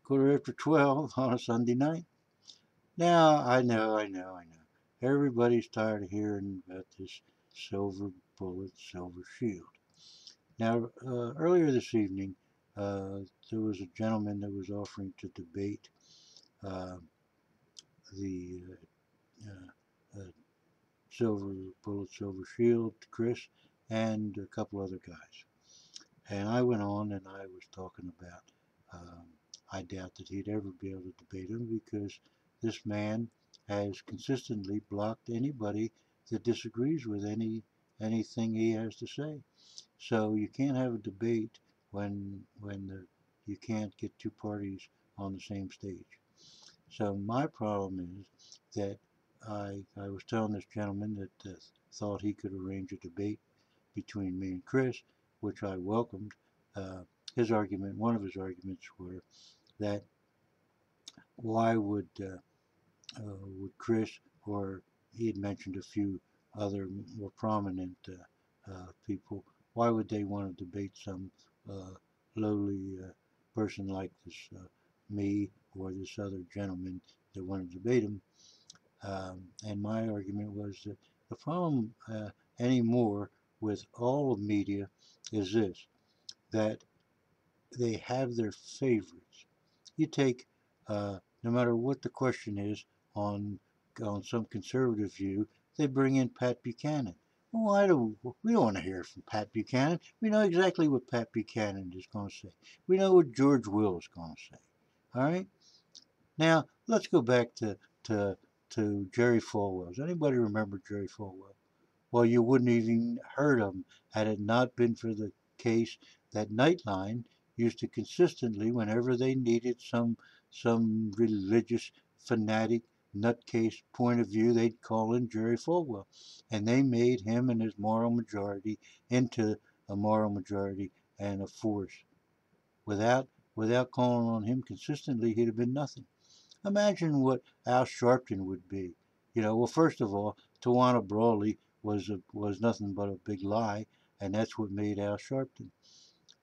quarter after 12 on a Sunday night. Now, I know. Everybody's tired of hearing about this silver bullet, silver shield. Now, earlier this evening, there was a gentleman that was offering to debate uh, the silver bullet, silver shield, Chris, and a couple other guys. And I went on and I was talking about um, I doubt that he'd ever be able to debate him because this man has consistently blocked anybody that disagrees with anything he has to say. So you can't have a debate when you can't get two parties on the same stage. So my problem is that I was telling this gentleman that thought he could arrange a debate between me and Chris, which I welcomed. Uh, one of his arguments were that why would Chris, or he had mentioned a few other more prominent people, why would they want to debate some uh, lowly person like this me or this other gentleman that wanted to debate him? And my argument was that the problem anymore with all of media is this, that they have their favorites. You take, no matter what the question is on some conservative view, they bring in Pat Buchanan. Why do we don't want to hear from Pat Buchanan? We know exactly what Pat Buchanan is going to say. We know what George Will is going to say. All right. Now let's go back to to Jerry Falwell. Does anybody remember Jerry Falwell? Well, you wouldn't even heard of him had it not been for the case that Nightline used to consistently, whenever they needed some religious fanatic nutcase point of view, they'd call in Jerry Falwell, and they made him and his moral majority into a moral majority and a force. Without without calling on him consistently, he'd have been nothing. Imagine what Al Sharpton would be. Well, first of all, Tawana Brawley was nothing but a big lie, and that's what made Al Sharpton.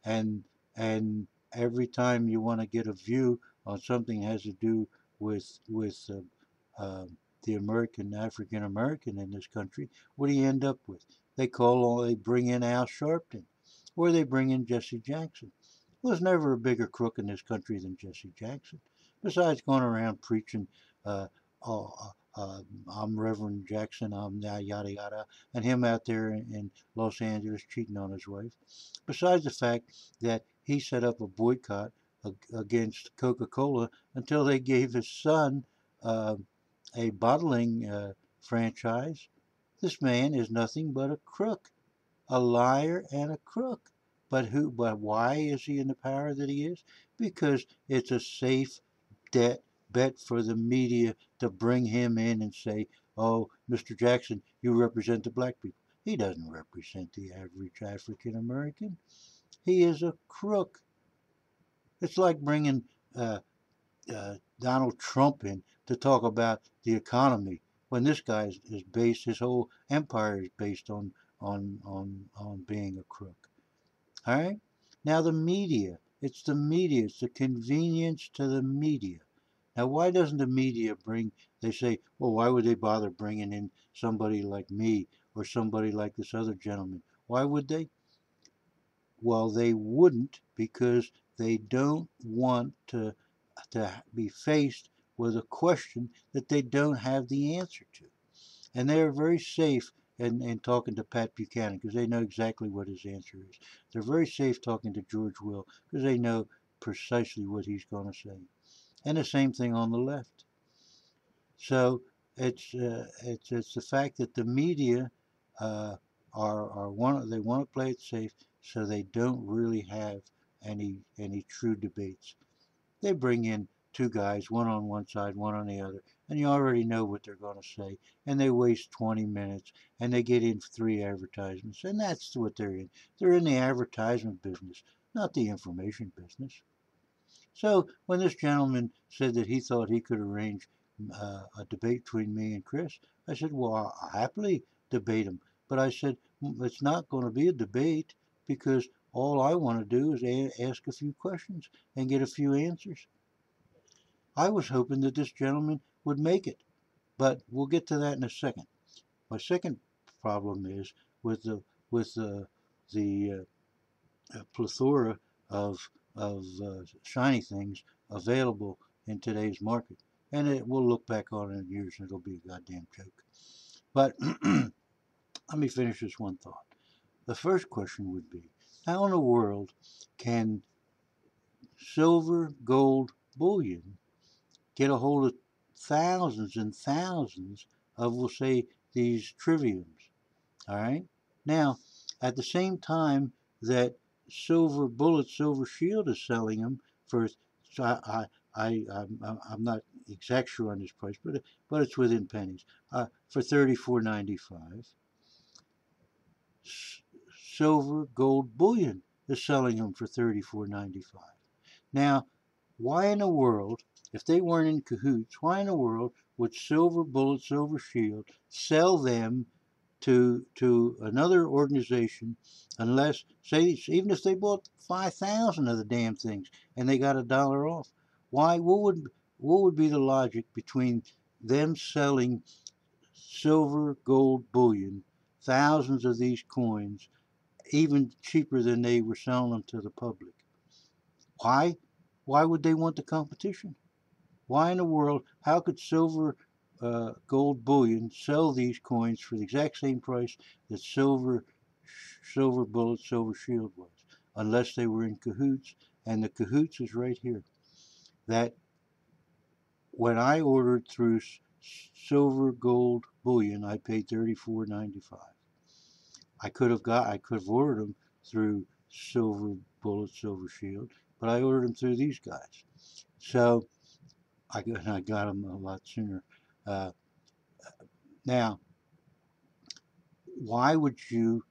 And and every time you want to get a view on something that has to do with the African American in this country, what do you end up with? They bring in Al Sharpton, or they bring in Jesse Jackson. Well, there's never a bigger crook in this country than Jesse Jackson. Besides going around preaching, uh, oh, I'm Reverend Jackson, I'm yada yada, and him out there in Los Angeles cheating on his wife. Besides the fact that he set up a boycott against Coca-Cola until they gave his son uh, a bottling franchise. This man is nothing but a crook, a liar and a crook. But why is he in the power that he is? Because it's a safe debt bet for the media to bring him in and say, "Oh, Mr. Jackson, you represent the black people." He doesn't represent the average African American. He is a crook. It's like bringing Donald Trump in to talk about the economy when this guy is based, his whole empire is based on being a crook. All right. Now the media. It's the media. It's the convenience to the media. Now, why doesn't the media bring? They say, well, why would they bother bringing in somebody like me or somebody like this other gentleman? Why would they? Well, they wouldn't because they don't want to be faced with a question that they don't have the answer to. And they're very safe in talking to Pat Buchanan because they know exactly what his answer is. They're very safe talking to George Will because they know precisely what he's going to say. And the same thing on the left. So it's the fact that the media uh, they want to play it safe, so they don't really have any true debates. They bring in two guys, one on one side, one on the other, and you already know what they're going to say. And they waste 20 minutes and they get in three advertisements. And that's what they're in. They're in the advertisement business, not the information business. So when this gentleman said that he thought he could arrange a debate between me and Chris, I said, well, I'll happily debate him. But I said, it's not going to be a debate because all I want to do is ask a few questions and get a few answers. I was hoping that this gentleman would make it, but we'll get to that in a second. My second problem is with the plethora of shiny things available in today's market, and we'll look back on it in years and it'll be a goddamn joke. But let me finish this one thought. The first question would be, how in the world can silver, gold, bullion get a hold of thousands and thousands of, we'll say, these triviums? All right. Now, at the same time that Silver Bullet, Silver Shield is selling them for, so I'm not exact sure on this price, but it's within pennies, for $34.95. Silver, gold, bullion is selling them for $34.95. Now, why in the world, if they weren't in cahoots, why in the world would Silver Bullet, Silver Shield sell them to another organization unless, say, even if they bought 5,000 of the damn things and they got $1 off? Why? What would be the logic between them selling silver, gold, bullion, thousands of these coins, even cheaper than they were selling them to the public? Why? Why would they want the competition? Why in the world? How could silver, gold bullion sell these coins for the exact same price that silver bullet, silver shield was, unless they were in cahoots? And the cahoots is right here. That when I ordered through silver, gold bullion, I paid $34.95. I could have ordered them through silver bullet, silver shield, but I ordered them through these guys. So I got them a lot sooner. Uh, Now, why would you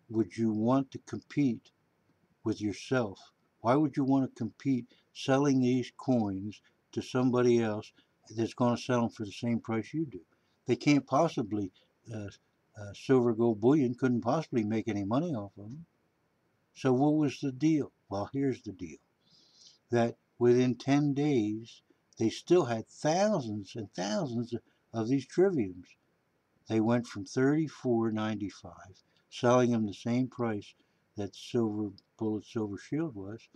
want to compete with yourself? Why would you want to compete selling these coins to somebody else that's going to sell them for the same price you do? They can't possibly. Uh, Silver Gold Bullion couldn't possibly make any money off of them. So what was the deal? Well, here's the deal: that within 10 days, they still had thousands and thousands of these triviums. They went from $34.95, selling them the same price that Silver Bullet, Silver Shield was,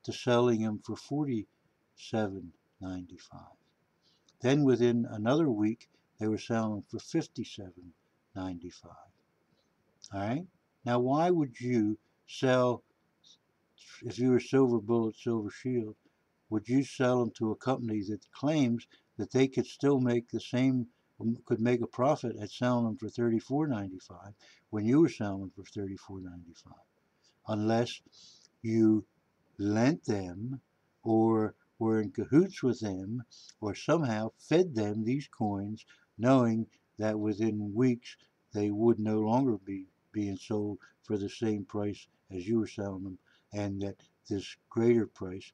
to selling them for $47.95. Then within another week, they were selling them for $57.95. All right. Now, why would you sell, if you were Silver Bullet, Silver Shield, would you sell them to a company that claims that they could still make the same, could make a profit at selling them for $34.95 when you were selling them for $34.95? Unless you lent them or were in cahoots with them or somehow fed them these coins, knowing that within weeks they would no longer be being sold for the same price as you were selling them, and that this greater price,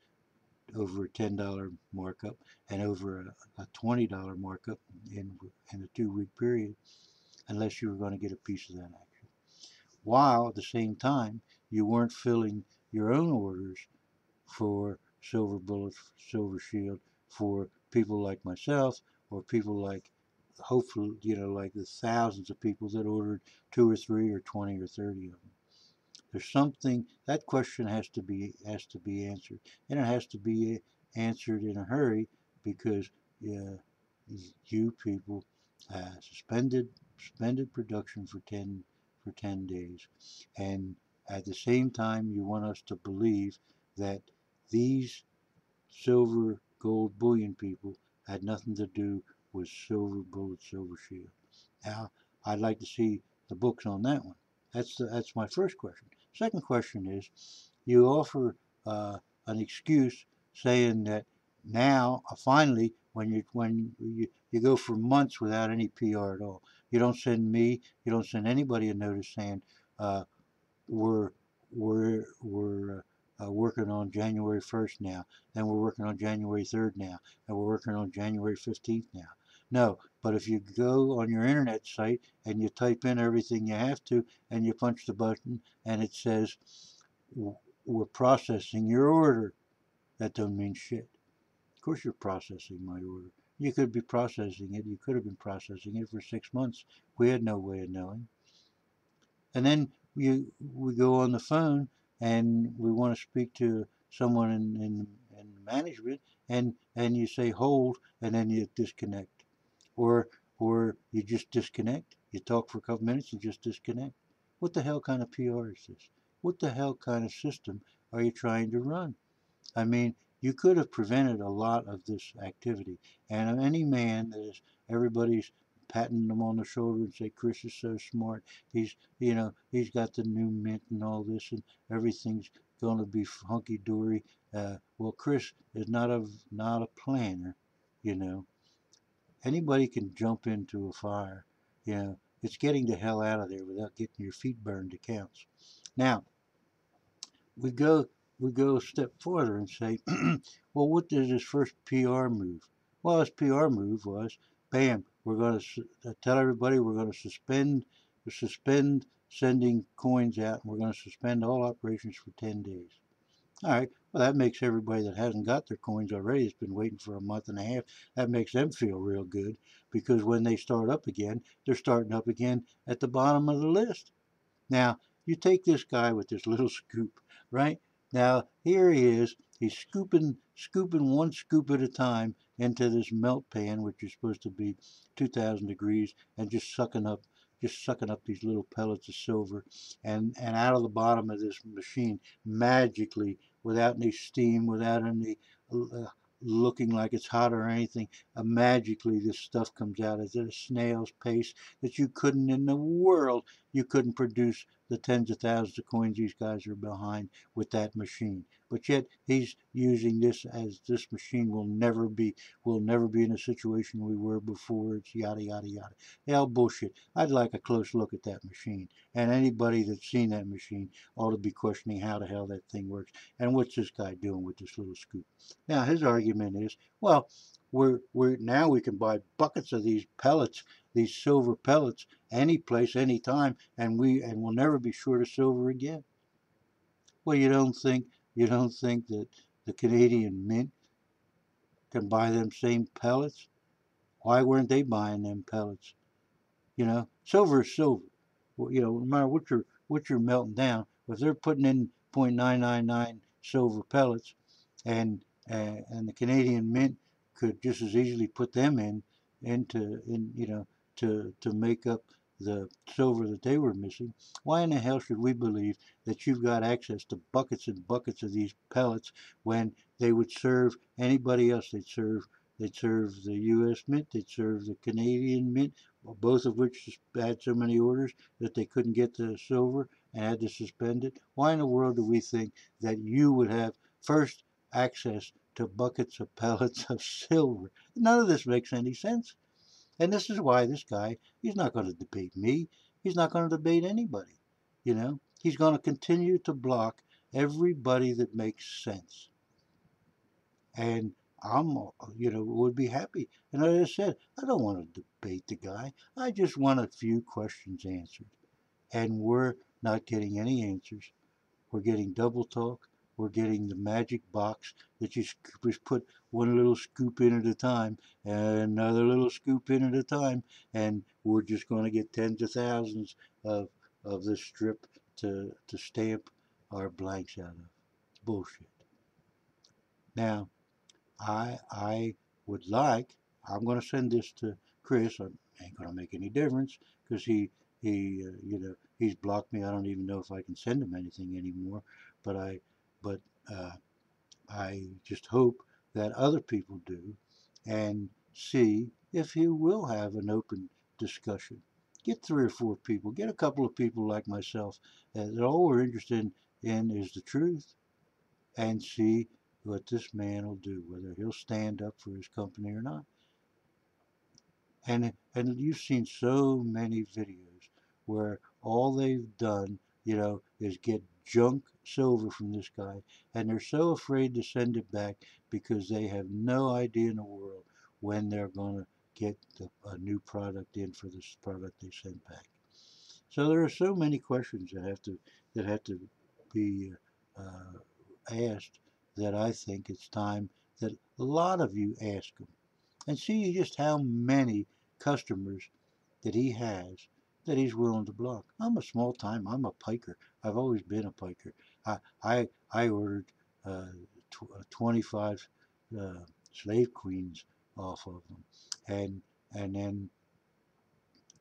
over a $10 markup and over a $20 markup in a 2 week period, unless you were going to get a piece of that action. While at the same time, you weren't filling your own orders for Silver Bullet, Silver Shield for people like myself, or people like, hopefully, like the thousands of people that ordered 2 or 3 or 20 or 30 of them. There's something, that question has to be answered, and it has to be answered in a hurry, because uh, you people suspended production for 10 days, and at the same time you want us to believe that these silver gold bullion people had nothing to do with Silver Bullet, Silver Shield. Now, I'd like to see the books on that one. That's my first question. Second question is, you offer an excuse saying that now, finally, when you go for months without any PR at all, you don't send me, you don't send anybody a notice saying, uh, we're we're working on January 1st now, and we're working on January 3rd now, and we're working on January 15th now. No, but if you go on your internet site and you type in everything you have to, and you punch the button, and it says, we're processing your order, that don't mean shit. Of course you're processing my order. You could be processing it. You could have been processing it for 6 months. We had no way of knowing. And then we go on the phone and we want to speak to someone in management, and you say hold, and then you disconnect, or you just disconnect. You talk for a couple minutes and just disconnect. What the hell kind of PR is this? What the hell kind of system are you trying to run? I mean, you could have prevented a lot of this activity. And any man that is, everybody's patting them on the shoulder and say, Chris is so smart. He's got the new mint and all this, and everything's going to be hunky dory. Well, Chris is not a planner. You know, anybody can jump into a fire. It's getting the hell out of there without getting your feet burned that counts. Now, we go we go a step further and say, well, what is his first PR move? Well, his PR move was, bam, we're going to tell everybody we're going to suspend sending coins out, and we're going to suspend all operations for 10 days. All right, well, that makes everybody that hasn't got their coins already, has been waiting for a month and a half, that makes them feel real good, because when they start up again, they're starting up again at the bottom of the list. Now, you take this guy with this little scoop, right? Now, here he is. He's scooping one scoop at a time into this melt pan, which is supposed to be 2,000 degrees, and just sucking up these little pellets of silver, and out of the bottom of this machine, magically, without any steam, without any looking like it's hot or anything, magically this stuff comes out at a snail's pace that you couldn't in the world you couldn't produce the tens of thousands of coins these guys are behind with that machine. But yet he's using this as this machine will never be in a situation we were before. It's yada yada yada. Hell bullshit. I'd like a close look at that machine. And anybody that's seen that machine ought to be questioning how the hell that thing works. And what's this guy doing with this little scoop? Now his argument is, well, we're now we can buy buckets of these pellets, these silver pellets, any place, any time, and we'll never be short of silver again. Well, you don't think that the Canadian Mint can buy them same pellets? Why weren't they buying them pellets? Silver is silver. Well, no matter what you're melting down, if they're putting in 0.999 silver pellets, and and the Canadian Mint could just as easily put them to make up the silver that they were missing. Why in the hell should we believe that you've got access to buckets and buckets of these pellets when they would serve anybody else? They'd serve the U.S. Mint, they'd serve the Canadian Mint, both of which had so many orders that they couldn't get the silver and had to suspend it. Why in the world do we think that you would have first access to buckets of pellets of silver? None of this makes any sense. And this is why this guy, he's not going to debate me. He's not going to debate anybody. He's going to continue to block everybody that makes sense. And would be happy. And as I said, I don't want to debate the guy. I just want a few questions answered. And we're not getting any answers. We're getting double talk. We're getting the magic box that you just put one little scoop in at a time and another little scoop in at a time, and we're just going to get tens of thousands of this strip to stamp our blanks out of. It's bullshit. Now, I would like. I'm going to send this to Chris. It ain't going to make any difference because he's blocked me. I don't even know if I can send him anything anymore. But but uh, I just hope that other people do, and see if he will have an open discussion. Get 3 or 4 people. Get a couple of people like myself that all we're interested in is the truth, and see what this man will do, whether he'll stand up for his company or not. And you've seen so many videos where all they've done, is get junk silver from this guy, and they're so afraid to send it back because they have no idea in the world when they're going to get a new product in for this product they sent back. So there are so many questions that have to be asked, that I think it's time that a lot of you ask him, and see just how many customers that he has that he's willing to block. I'm a small time. I'm a piker. I've always been a piker. I ordered uh, 25 uh, slave queens off of them, and then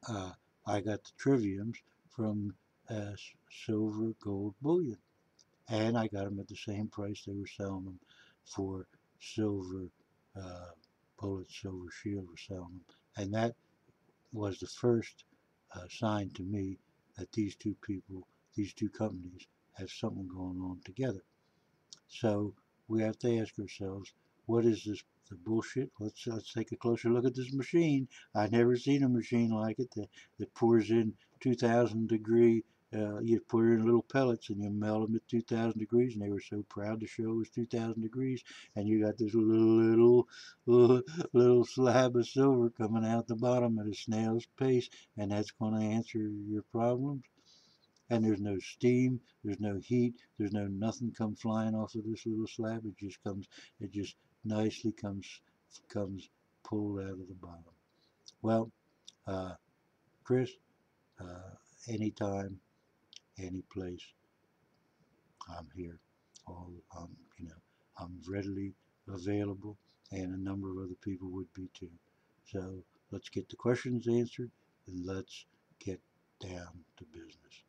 uh, I got the triviums from uh, silver gold bullion, and I got them at the same price they were selling them for silver uh, bullet, silver shield were selling them, and that was the first sign to me that these two people, these two companies, have something going on together. So we have to ask ourselves, what is this the bullshit? Let's take a closer look at this machine. I've never seen a machine like it that pours in 2,000 degree. You put in little pellets and you melt them at 2,000 degrees, and they were so proud to show it was 2,000 degrees. And you got this little slab of silver coming out the bottom at a snail's pace, and that's going to answer your problems. And there's no steam, there's no heat, there's no nothing come flying off of this little slab. It just nicely comes pulled out of the bottom. Well, uh, Chris, uh, anytime, any place, I'm here. All I'm readily available, and a number of other people would be too. So let's get the questions answered, and let's get down to business.